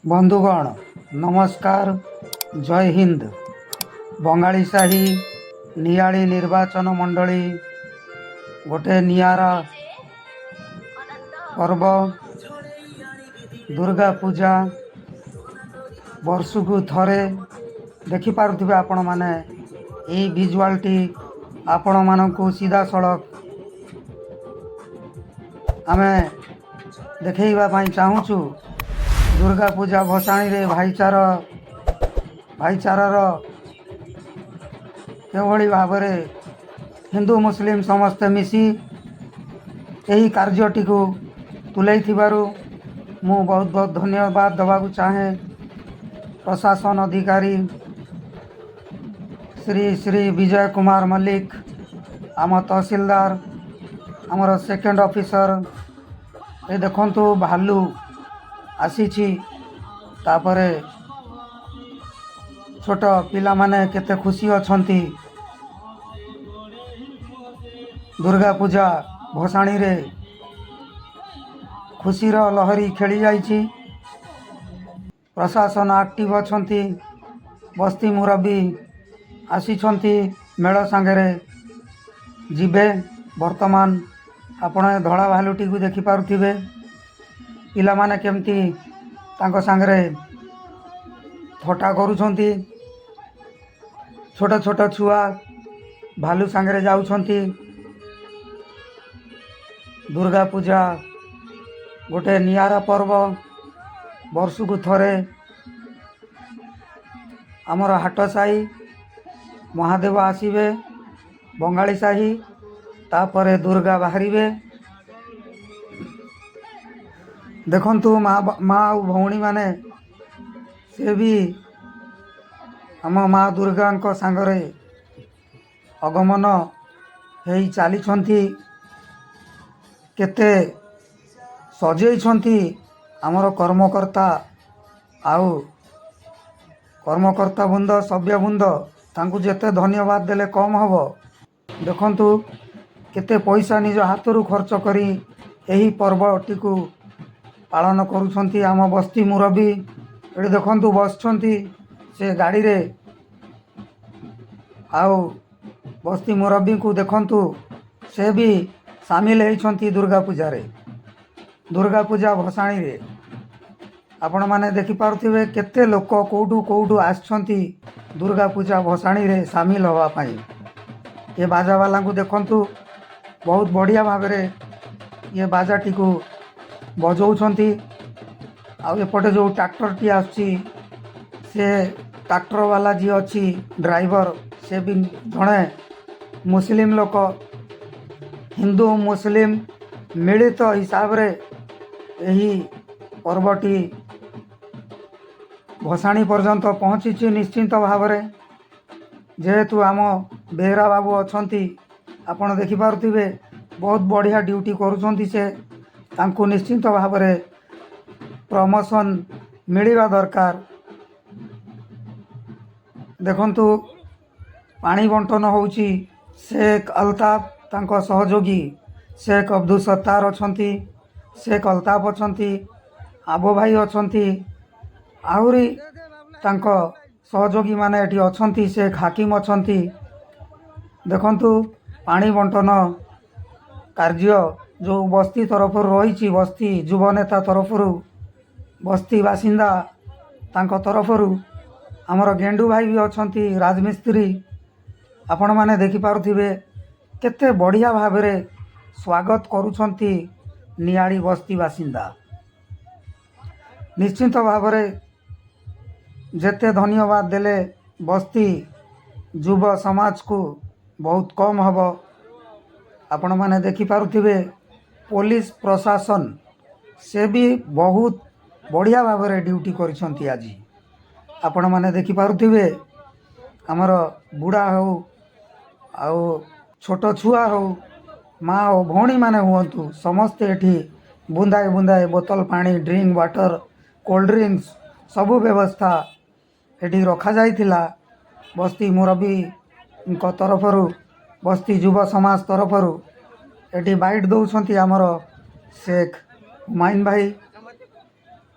बंधुगण नमस्कार। जय हिंद। बंगाली साही नियाली निर्वाचन मंडली गोटे नियारा पर्व दुर्गा पूजा वर्षकु थरे देखिपे आपण मैंने यही विजुआलटी आपण मानू सीधा सड़क आम देखा चाहूँ। दुर्गा पूजा भसाणी रे भाईचारार केभली भाव हिंदू मुस्लिम समस्ते मिसी यही कार्यटी को तुले मु बहुत बहुत धन्यवाद देवाक चाहे प्रशासन अधिकारी श्री श्री विजय कुमार मल्लिक, आम तहसीलदार, आमर सेकेंड ऑफिसर। ये देखंतु भालू आसीछि तापरे छोट पिला माने केते खुशी अछंती। दुर्गा पूजा भसाणी रे खुशीर लहरी खेली जाइछि। प्रशासन एक्टिव अछंती। बस्ती मुरबी आसीछंती मेळ सांगरे जिबे। वर्तमान आपण धड़ा भालुटी को देखि पारुथिबे। पिला माने केमती तांको सांगरे थटा करूछंती। छोट छोट छुआ भालू सांगरे जाउछंती। दुर्गा पूजा गोटे नियारा पर्व वर्षकु थरे आमर हाट साही महादेव आसीबे बंगाली साही तापरे दुर्गा बाहरिबे। देखंतु माँ और भौणी माने से भी आम माँ दुर्गा सांगरे अगमन हेई चली केते सजेइछंती आमर कर्मकर्ता आउ कर्मकर्ता बृंद सभ्य बृंद तांकु जेते धन्यवाद देले कम हबो। देखंतु केते पैसा निज हाथरू खर्च करी एही पर्वटी को पालन करुछंती। आम बस्ती मुरबी ये देखंतु बसछंती से गाड़ी रे आउ बस्ती मुरबी को देखंतु से भी सामिल होइछंती दुर्गा पूजा रे। दुर्गा पूजा भसाणी रे आपण माने देखि पारुथिबे केते लोक कोठू कोठू आछंती दुर्गा पूजा भसाणी रे सामिल होवा पाई। ये बाजा वाला को देखंतु बहुत बढ़िया भाव रे ये बाजाटी को बजाउछंती। आउ एपटे जो ट्रैक्टर टी आछि से ट्रैक्टर वाला जी अच्छी ड्राइवर से भी जड़े मुस्लिम लोक। हिंदू मुस्लिम मिलित हिसाब रे यही पर्वटी भसाणी पर्यंत पहुँची। निश्चिंत भाव रे जेहेतु आम बेहरा बाबू अछंती आपण देखि पारुथिबे बहुत बढ़िया ड्यूटी करूछंती। से तांको निश्चिंत भाव रे प्रमोशन मिलिबा दरकार। देखंतु पानी बंटन होउची। शेख अल्ताफ तांको सहयोगी शेख अब्दुल सत्तार अछंती, शेख अल्ताफ अछंती, आबो भाई अछंती, आहुरी तांको सहयोगी माने एठी अछंती, शेख हाकिम अछंती। देखंतु पानी बंटन कार्य जो बस्ती तरफ रही बस्ती युव नेता तरफ बस्ती बासिंदा तांको तरफ आमर गेंडू भाई भी अछंती राजमिस्त्री। आपण माने देखि पारुथिबे केते बढ़िया भाव रे स्वागत करूछंती नियाड़ी बस्ती बासिंदा। निश्चिंत भाव रे जेते धन्यवाद देले बस्ती युव समाज को बहुत कम हबो। आपण माने देखि पारुथिबे पुलिस प्रशासन से भी बहुत बढ़िया भाव रे ड्यूटी करिसंती। आज आपण माने देखि पारुथिबे आमर बुढ़ा हो आउ छोट छुआ हो माँ और भौणी माने हुंतु समस्ते एठी बुंदाए बुंदाए बोतल पानी ड्रिंक वाटर कोल्ड ड्रिंक्स सबु व्यवस्था एठी रखा जाइथिला। बस्ती मुरबी तरफरु बस्ती युव समाज तरफरु एठी बाइट दौरान आमर शेख हुमायून भाई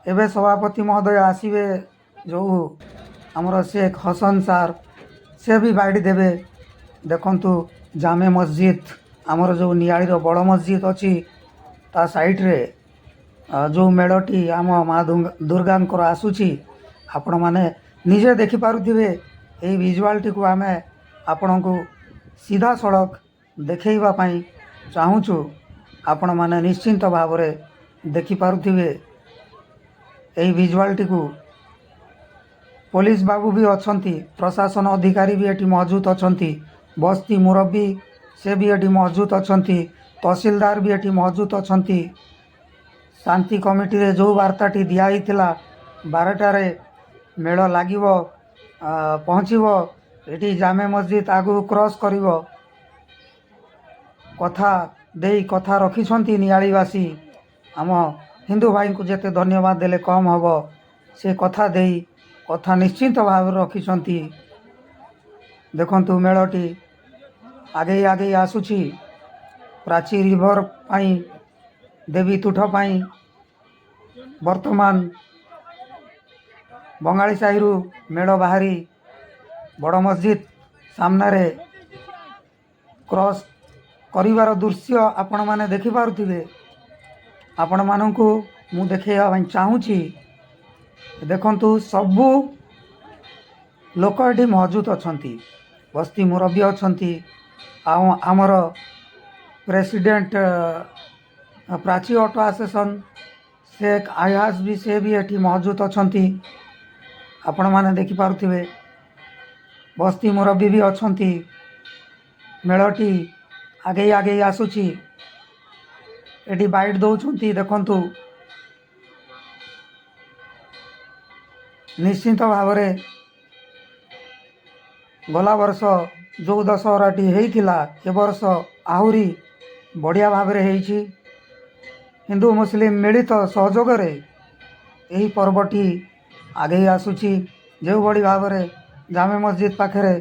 एबे सभापति महोदय आसवे जो आमर शेख हसन सार से भी बाइट देवे। देखंतु जामे मस्जिद आमर जो नियालीर बड़ मस्जिद अच्छी ता साइड रे जो मेढ़टी आम माँ दुर्गा आसूची आपण मैंने निजे देखिपे। यही विजुआलटी को आम आपण को सीधा सड़क देखवाई चाहूँचु। आपण मैंने निश्चिंत भाव देखिपे यही विजुआलटी को। पुलिस बाबू भी अच्छा, प्रशासन अधिकारी भी ये मौजूद अच्छा, बस्ती मुरब्बी से भी ये मौजूद अच्छा, तहसीलदार भी ये मौजूद अच्छा। शांति कमिटी रे जो वार्ताटी दिखाई 12टारे मेड़ लगे पहुँचब ये जामे मस्जिद आगु क्रॉस कर कथा दे कथा रखिंट नियालीवासी आम हिंदू भाई को जिते धन्यवाद देले कम हम से कथा दे कथा निश्चिंत भाव रखिंट। देखंतु मेढ़टी आगे आगे आसूची प्राची रिभर पाई देवी तुठ पाई वर्तमान बंगाली साहिरु मेढ़ बाहरी बड़ मस्जिद सामने क्रॉस करिवार दृश्य आपण माने देखि पारुथिबे। आपण माननकु मु देखैया चाहूँची। देखंतु सबु लोक ये मौजूद अच्छा, बस्ती मुरब्बी अच्छा, आमर president Prachi auto association Sheikh Ayas भी से भी ये मौजूद अच्छा। आपण माने देखि पारुथिबे बस्ती मुरब्बी भी अच्छा। मेढ़टी आगे आगे आसूची एटी बाइट दौरान। देखंतु निश्चिंत भाव गला वर्ष जो दशहराटी होता ए वर्ष आहरी बढ़िया भाव हिंदू मुस्लिम मिलित सहयोग यही पर्वटी आगे आसूची। जो बड़ी भाव जामे मस्जिद पाखे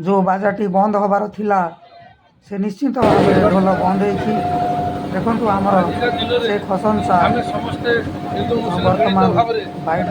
जो बाजाटी बंद हबार थिला से निश्चिंत भाव ढोल बंद होती। देखो आमर शेख हसन साहब वर्तमान बाइट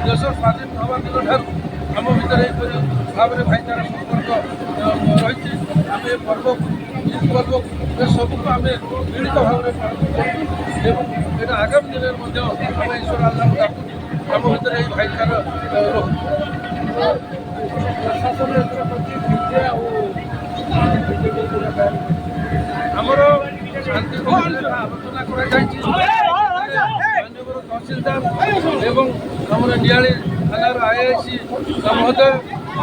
देश स्वाधीन हवा दिन ठार आम भर भाव में भाईचारा संपर्क रही आम ये पर्व पर्व सबको आम मिलित भाव में पालन कर आगामी दिन में ईश्वर आल्लाह डाकू आम भर ये भाईचारा आमर शांति आलोचना तहसीलदार एवं आम नियाली थानार आईआईसी महोदय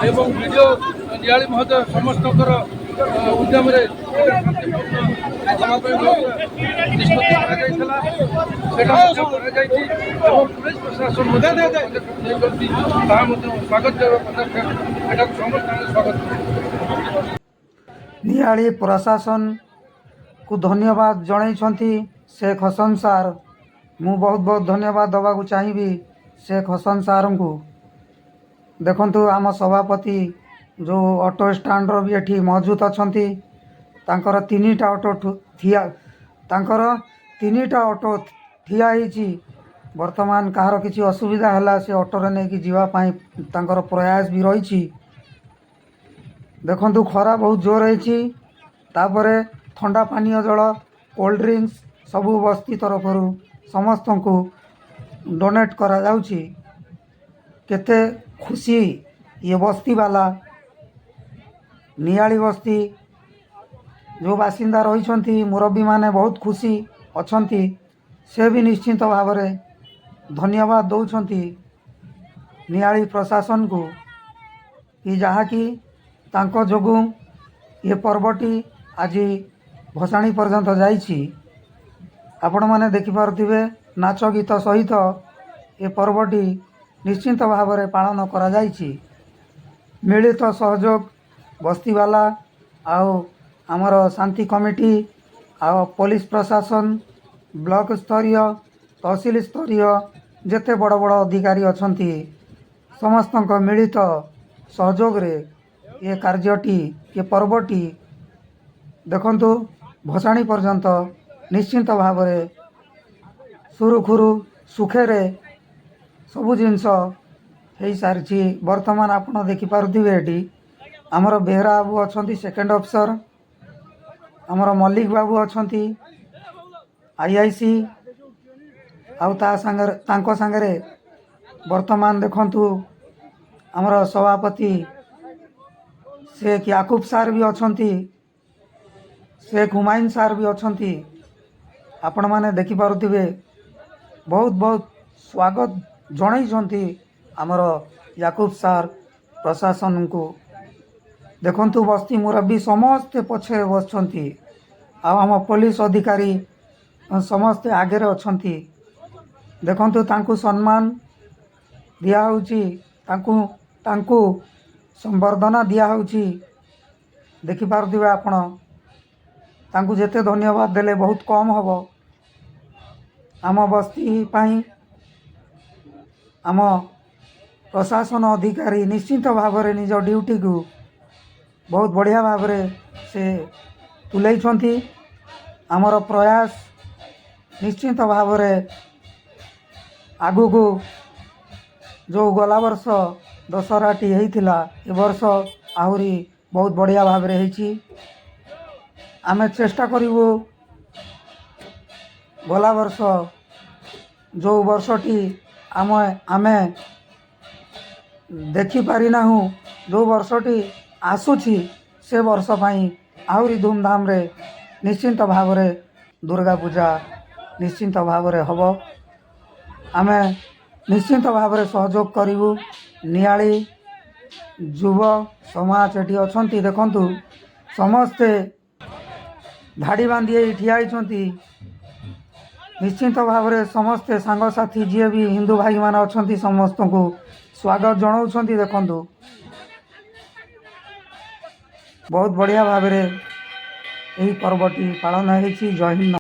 एवं विडिओ नियाली महोदय समस्त उद्यम पुलिस प्रशासन स्वागत स्वागत नियाली प्रशासन को धन्यवाद जनइछंती शेख हसन सार। मु बहुत बहुत धन्यवाद दवा को चाहिए शेख हसन सार को। देखंतु आम सभापति जो ऑटो स्टैंड भी ये मौजूद अच्छा तांकर 3टा ऑटो थिया तांकर 3टा ऑटो थिया ही वर्तमान कहार किसी असुविधा है से ऑटो नहीं कि जीवाई तांकर प्रयास भी रही। देखंतु खरा बहुत जोर है तापरे ठंडा पानीय जल कोल्ड ड्रिंक्स सबू बस्ती तरफ समस्त को डोनेट करा जाउची। केते खुशी ये बस्ती वाला नियाली बस्ती जो बासिंदा रही मुरब्बी माने बहुत खुशी अच्छी से भी निश्चिंत भाव में धन्यवाद दौरान नियाली प्रशासन को कि जहाँकि तांको जोगु ये पर्वटी आज भसाणी पर्यंत जाइछि। आपण माने देखिपारुथिबे नाच गीत सहित ये पर्वटी निश्चिंत भाव में पालन करा जाइछि। ମିଳିତ ସହଯୋଗ ବସ୍ତିବାଲା ଆଉ ଆମର ଶାନ୍ତି କମିଟି ଆଉ ପୋଲିସ ପ୍ରଶାସନ ବ୍ଲକ ସ୍ତରୀୟ ତହସିଲ ସ୍ତରୀୟ ଯେତେ ବଡ଼ ବଡ଼ ଅଧିକାରୀ ଅଛନ୍ତି ସମସ୍ତଙ୍କ ମିଳିତ ସହଯୋଗରେ ଏ କାର୍ଯ୍ୟଟି ଏ ପର୍ବଟି ଦେଖନ୍ତୁ ଭସାଣି ପର୍ଯ୍ୟନ୍ତ ନିଶ୍ଚିନ୍ତ ଭାବରେ ସୁରୁଖୁରୁ ସୁଖରେ ସବୁ ଜିନିଷ ହେଇସାରିଛି। ବର୍ତ୍ତମାନ ଆପଣ ଦେଖିପାରୁଥିବେ ଏଠି ଆମର ବେହେରା ବାବୁ ଅଛନ୍ତି ସେକେଣ୍ଡ ଅଫିସର, ଆମର ମଲ୍ଲିକ ବାବୁ ଅଛନ୍ତି IIC, ଆଉ ତାଙ୍କ ସାଙ୍ଗରେ ବର୍ତ୍ତମାନ ଦେଖନ୍ତୁ ଆମର ସଭାପତି शेख याकूब सार भी अछंती, शेख हुमायूं सार भी अछंती। आपण माने देखि पारुथिबे बहुत बहुत स्वागत जणाइछंती हमर याकूब सार प्रशासन को। देखंतु बस्ती मुरब्बी समस्ते पछे बसछंती आ हम पुलिस अधिकारी समस्ते आगे अछंती। देखंतु तांकु सम्मान दिया होउची, तांकु संबर्धना दिया होउची। देखि पारुथिबे आपण तांकु जेते धन्यवाद देले बहुत कम हबो। आम बस्ती पाई आम प्रशासन अधिकारी निश्चित भाव में निज ड्यूटी को बहुत बढ़िया भाव में से तुलैछंती। आमर प्रयास निश्चित भाव में आगु को जो गला वर्ष दशहराटी होता ए वर्ष आहरी बहुत बढ़िया भाव में होती। आमे चेष्टा करूँ गला वर्ष जो वर्षटी आमे देखिपारी ना जो वर्षटी आसूची से वर्ष पाई आहरी धूमधाम रे निश्चिंत भाव में दुर्गा पूजा निश्चिंत भाव में हम आमे निश्चिंत भाव में सहयोग करूँ। नियाली युव समाज एटी अछंती देखंतु समस्ते धाड़ी बांधी ठिया होइछंती। निश्चिंत भाव में समस्ते सांगसाथी जी भी हिंदू भाई मान अछंती समस्त को स्वागत जनाउछंती। देखंतु बहुत बढ़िया भाव में यही पर्वटी पालन होइछि। जय हिंद।